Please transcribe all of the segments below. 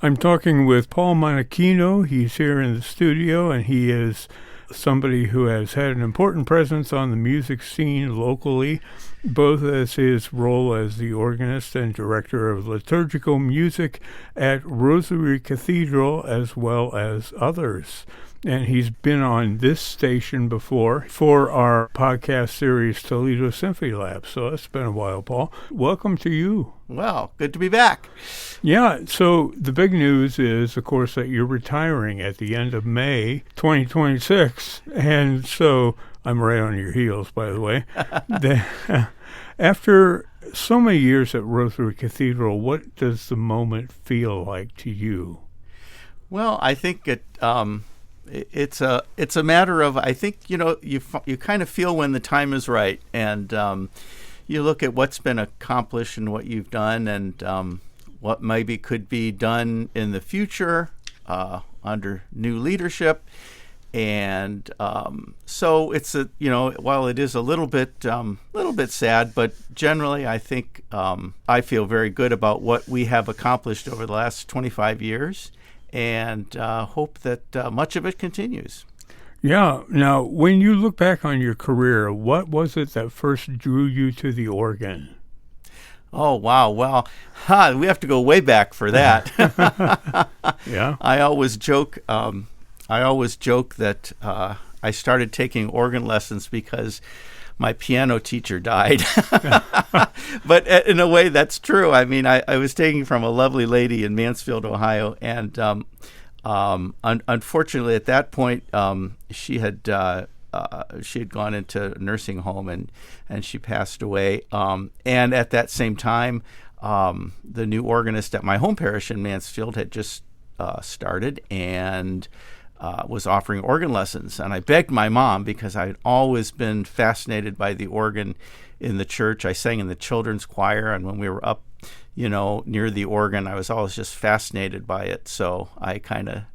I'm talking with Paul Monachino. He's here in the studio, and he is somebody who has had an important presence on the music scene locally, both as his role as the organist and director of liturgical music at Rosary Cathedral, as well as others. And he's been on this station before for our podcast series, Toledo Symphony Lab. So it's been a while, Paul. Welcome to you. Well, good to be back. Yeah, so the big news is, of course, that you're retiring at the end of May 2026. And so I'm right on your heels, by the way. After so many years at Rosary Cathedral, what does the moment feel like to you? Well, I think it's a matter of, I think, you kind of feel when the time is right, and you look at what's been accomplished and what you've done, and what maybe could be done in the future under new leadership. And so it's while it is a little bit sad, but generally I think I feel very good about what we have accomplished over the last 25 years. And hope that much of it continues. Yeah. Now, when you look back on your career, what was it that first drew you to the organ? Oh, wow. Well, we have to go way back for that. Yeah. I always joke that I started taking organ lessons because my piano teacher died. But in a way, that's true. I mean, I was taking from a lovely lady in Mansfield, Ohio, and unfortunately, at that point, she had gone into a nursing home and she passed away. And at that same time, the new organist at my home parish in Mansfield had just started and was offering organ lessons. And I begged my mom, because I had always been fascinated by the organ in the church. I sang in the children's choir, and when we were up, near the organ, I was always just fascinated by it. So I kind of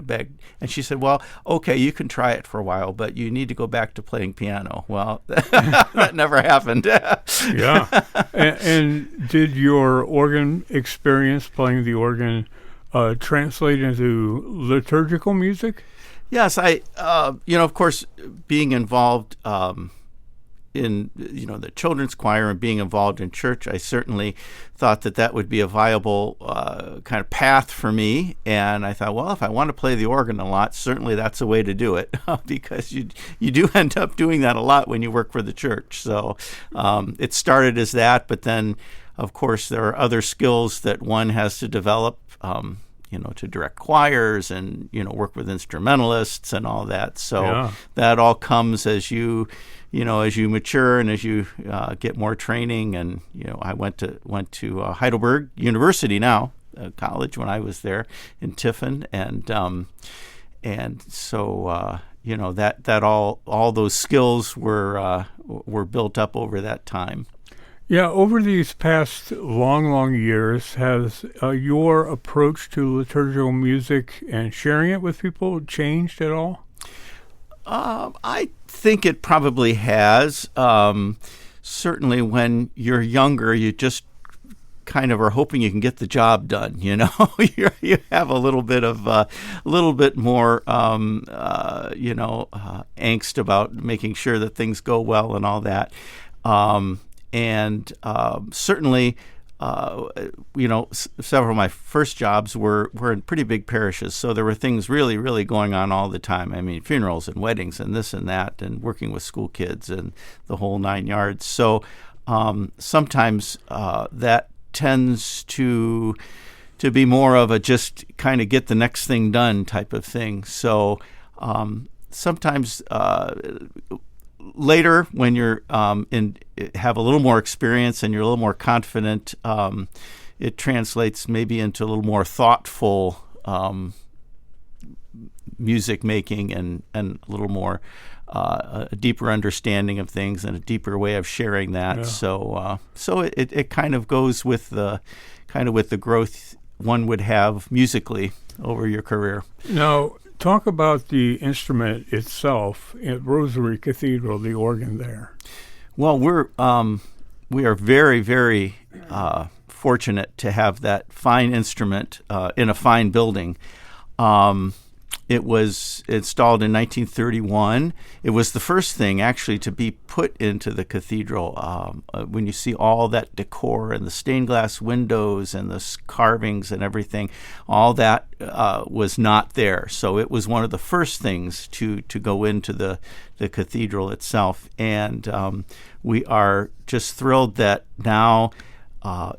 begged. And she said, well, okay, you can try it for a while, but you need to go back to playing piano. Well, that never happened. Yeah. And did your organ experience playing the organ translate into liturgical music? Yes, I, of course, being involved in, the children's choir and being involved in church, I certainly thought that would be a viable kind of path for me. And I thought, well, if I want to play the organ a lot, certainly that's a way to do it, because you do end up doing that a lot when you work for the church. So it started as that, but then, of course, there are other skills that one has to develop, to direct choirs and, work with instrumentalists and all that. So that all comes as you mature and as you get more training. And, I went to Heidelberg University now, college, when I was there in Tiffin. And so, that all those skills were built up over that time. Yeah, over these past long years, has your approach to liturgical music and sharing it with people changed at all? I think it probably has. Certainly when you're younger, you just kind of are hoping you can get the job done, you have a little bit more, angst about making sure that things go well and all that. And certainly, several of my first jobs were in pretty big parishes, so there were things really, really going on all the time. I mean, funerals and weddings and this and that, and working with school kids and the whole 9 yards. So sometimes that tends to be more of a just kind of get the next thing done type of thing. So sometimes later, when you're have a little more experience and you're a little more confident, it translates maybe into a little more thoughtful music making and a little more a deeper understanding of things and a deeper way of sharing that. Yeah. So it kind of goes with the growth one would have musically over your career. Now, talk about the instrument itself at Rosary Cathedral, the organ there. Well, we are very, very fortunate to have that fine instrument in a fine building. It was installed in 1931. It was the first thing actually to be put into the cathedral. When you see all that decor and the stained glass windows and the carvings and everything, all that was not there. So it was one of the first things to go into the cathedral itself. And we are just thrilled that now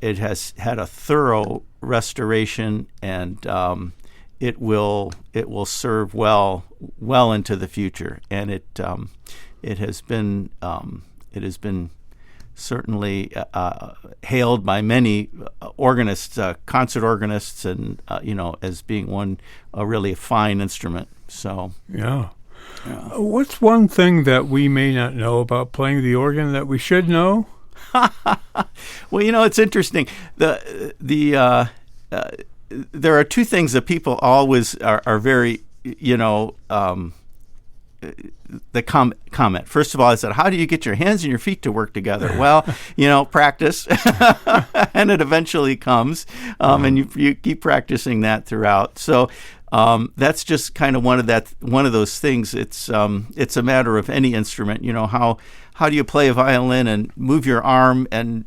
it has had a thorough restoration, and it will serve well into the future, and it has been certainly hailed by many organists, concert organists, and as being a really fine instrument. So yeah. What's one thing that we may not know about playing the organ that we should know? Well, it's interesting. There are two things that people always are very, the comment. First of all, I said, how do you get your hands and your feet to work together? Well, practice, and it eventually comes, and you keep practicing that throughout. So that's just kind of one of those things. It's a matter of any instrument. How do you play a violin and move your arm and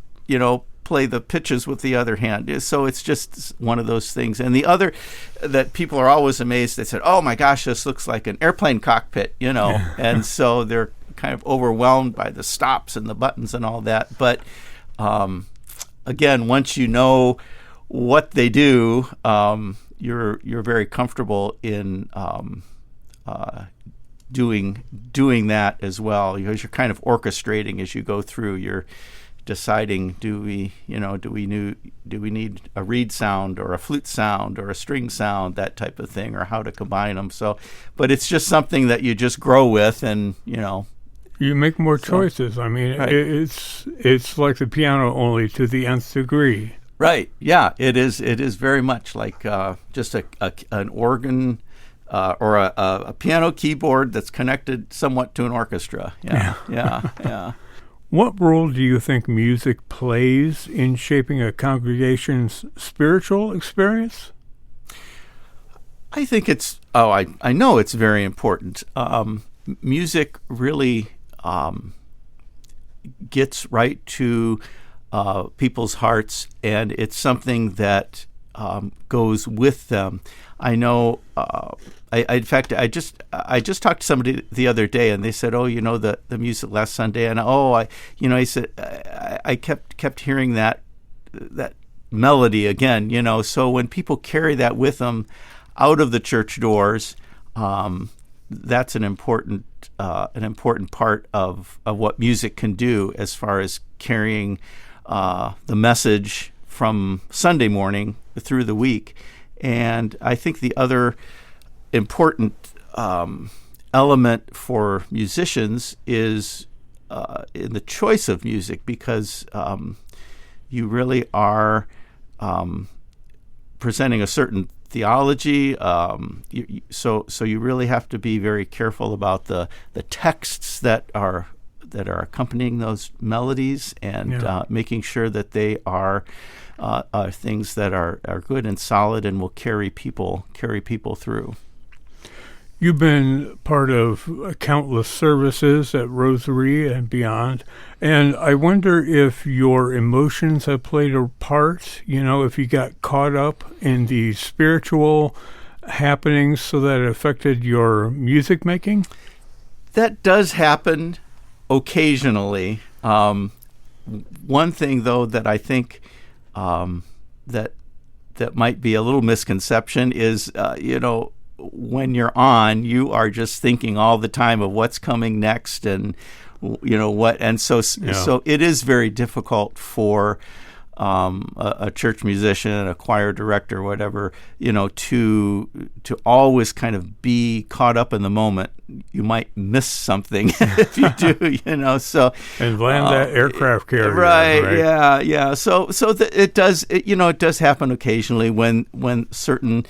play the pitches with the other hand? So it's just one of those things. And the other that people are always amazed, they said, oh my gosh, this looks like an airplane cockpit, and so they're kind of overwhelmed by the stops and the buttons and all that. But again, once you know what they do, you're very comfortable in doing that as well, because you're kind of orchestrating as you go through. You're deciding, do we need a reed sound or a flute sound or a string sound, that type of thing, or how to combine them. So, but it's just something that you just grow with, and you make more choices. I mean, right. It's like the piano, only to the nth degree. Right. Yeah. It is very much like just an organ or a piano keyboard that's connected somewhat to an orchestra. Yeah. What role do you think music plays in shaping a congregation's spiritual experience? I think I know it's very important. Music really gets right to people's hearts, and it's something that goes with them. I know. In fact, I just talked to somebody the other day, and they said, "Oh, the music last Sunday," and he said, I kept hearing that melody again. So when people carry that with them out of the church doors, that's an important part of what music can do as far as carrying the message from Sunday morning through the week. And I think the other important element for musicians is in the choice of music, because you really are presenting a certain theology. So you really have to be very careful about the texts that are accompanying those melodies, and making sure that they are things that are good and solid and will carry people through. You've been part of countless services at Rosary and beyond, and I wonder if your emotions have played a part, if you got caught up in the spiritual happenings so that it affected your music making? That does happen occasionally. One thing, though, that I think that might be a little misconception is, when you're on, you are just thinking all the time of what's coming next, and what, and so it is very difficult for a church musician, a choir director, whatever, to always kind of be caught up in the moment. You might miss something if you do, so. And land that aircraft carrier. Right. Yeah. So it does happen occasionally when certain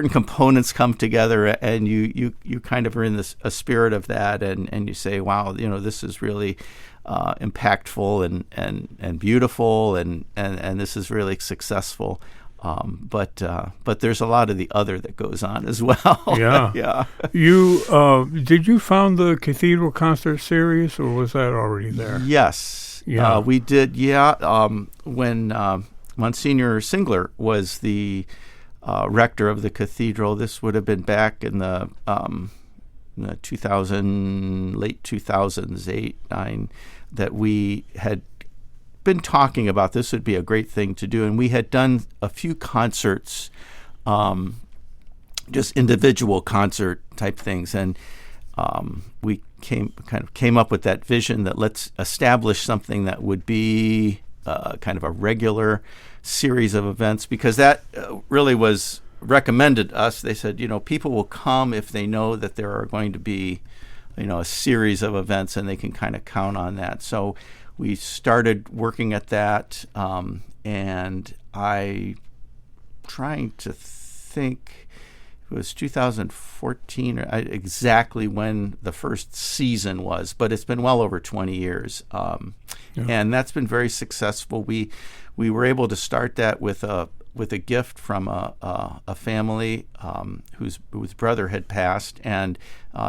components come together, and you kind of are in a spirit of that, and you say, wow, this is really impactful and beautiful, and this is really successful. But there's a lot of the other that goes on as well. Yeah. Yeah. Did you found the Cathedral Concert Series, or was that already there? Yes. Yeah. We did. Yeah. When Monsignor Singler was the rector of the cathedral, this would have been back in the late 2000s, 8, 9, that we had been talking about this would be a great thing to do. And we had done a few concerts, just individual concert type things. And we came up with that vision that let's establish something that would be kind of a regular series of events, because that really was recommended us. They said, people will come if they know that there are going to be, a series of events, and they can kind of count on that. So we started working at that, and I trying to think, it was 2014 exactly when the first season was, but it's been well over 20 years, and that's been very successful. We were able to start that with a gift from a family whose brother had passed, and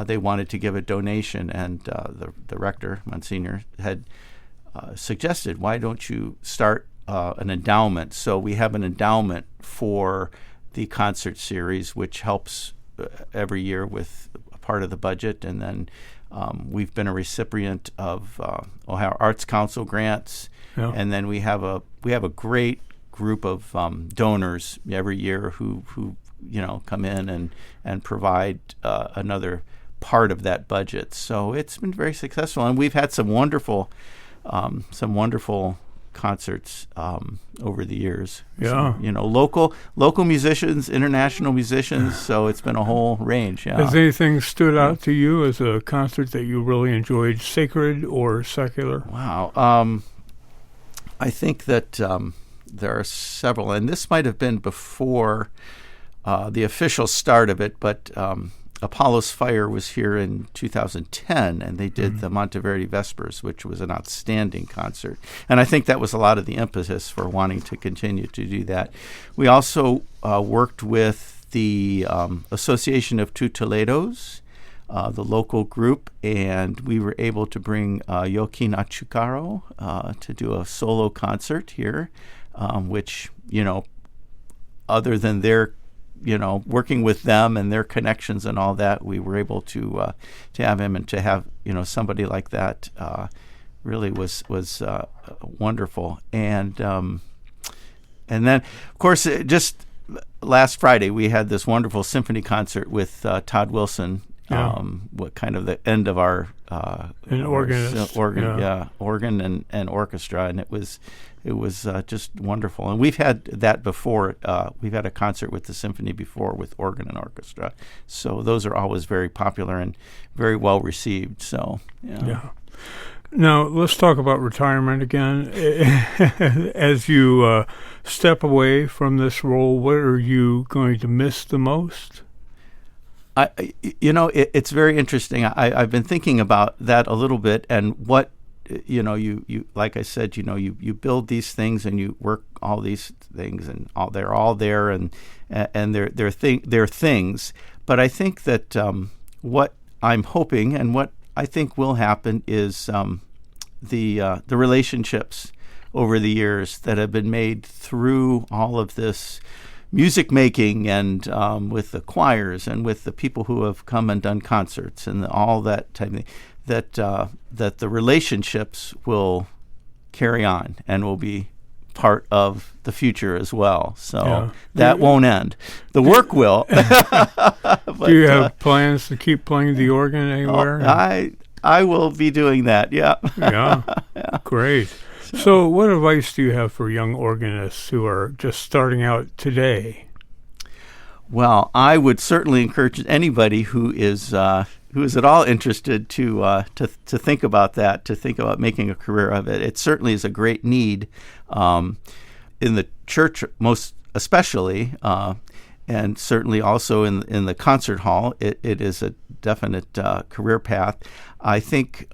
they wanted to give a donation, and the rector, Monsignor, had suggested, why don't you start an endowment? So we have an endowment for the concert series, which helps every year with a part of the budget. And then we've been a recipient of Ohio Arts Council grants. Yeah. And then we have a great group of donors every year who come in and provide another part of that budget. So it's been very successful, and we've had some wonderful concerts over the years. Yeah. So, local musicians, international musicians. So it's been a whole range. Yeah. Has anything stood out to you as a concert that you really enjoyed, sacred or secular? Wow. I think that there are several, and this might have been before the official start of it, but Apollo's Fire was here in 2010, and they did the Monteverdi Vespers, which was an outstanding concert. And I think that was a lot of the impetus for wanting to continue to do that. We also worked with the Association of Two Toledos, the local group, and we were able to bring Joaquin Achucaro to do a solo concert here, which, other than their working with them and their connections and all that, we were able to have him, and to have somebody like that really was wonderful. And then, of course, just last Friday we had this wonderful symphony concert with Todd Wilson. What kind of the end of our an organist, organ and orchestra, and it was just wonderful. And we've had that before. We've had a concert with the symphony before with organ and orchestra, so those are always very popular and very well received. So yeah. Now let's talk about retirement again. As you step away from this role, what are you going to miss the most? It's very interesting. I've been thinking about that a little bit, and what you like I said, you build these things and you work all these things, and they're all there, and they're things. But I think that what I'm hoping and what I think will happen is the relationships over the years that have been made through all of this music making, and with the choirs and with the people who have come and done concerts and all that type of thing, that the relationships will carry on and will be part of the future as well. So that won't end. The work will. But, do you have plans to keep playing the organ anywhere? I will be doing that. Yeah. Yeah. Great. So what advice do you have for young organists who are just starting out today? Well, I would certainly encourage anybody who is at all interested to think about that, to think about making a career of it. It certainly is a great need in the church, most especially, and certainly also in the concert hall. It is a definite career path. I think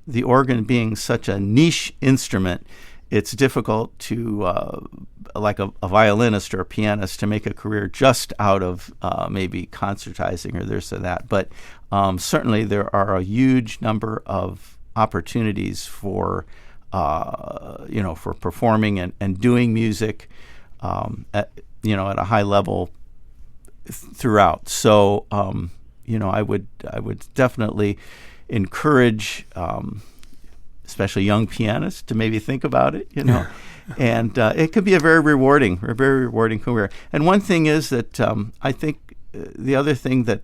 the organ being such a niche instrument, it's difficult to, like a violinist or a pianist, to make a career just out of maybe concertizing or this or that. But certainly there are a huge number of opportunities for for performing and doing music at a high level throughout. So I would definitely encourage especially young pianists to maybe think about it, and it could be a very rewarding career. And one thing is that I think the other thing that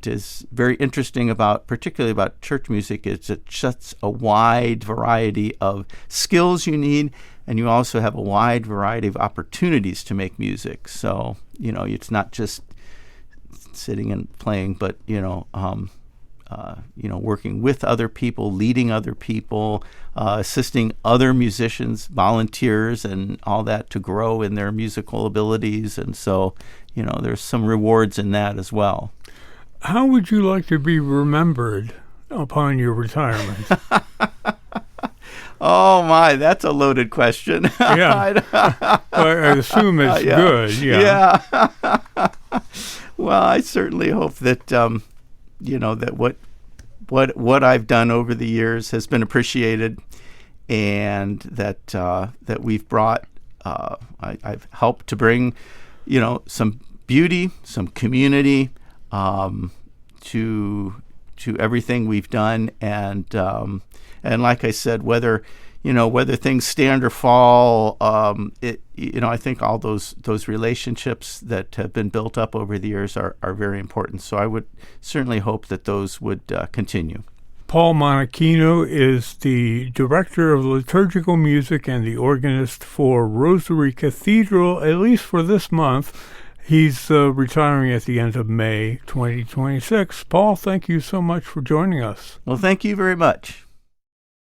is very interesting particularly about church music, is it sets a wide variety of skills you need, and you also have a wide variety of opportunities to make music. So, it's not just sitting and playing, but, working with other people, leading other people, assisting other musicians, volunteers, and all that to grow in their musical abilities. And so, there's some rewards in that as well. How would you like to be remembered upon your retirement? Oh, my, that's a loaded question. Yeah. I assume it's good. Yeah. Well, I certainly hope that, that what I've done over the years has been appreciated, and that we've brought, I've helped to bring, some beauty, some community, to everything we've done, and like I said, whether things stand or fall, I think all those relationships that have been built up over the years are very important. So I would certainly hope that those would continue. Paul Monachino is the director of liturgical music and the organist for Rosary Cathedral, at least for this month. He's retiring at the end of May 2026. Paul, thank you so much for joining us. Well, thank you very much.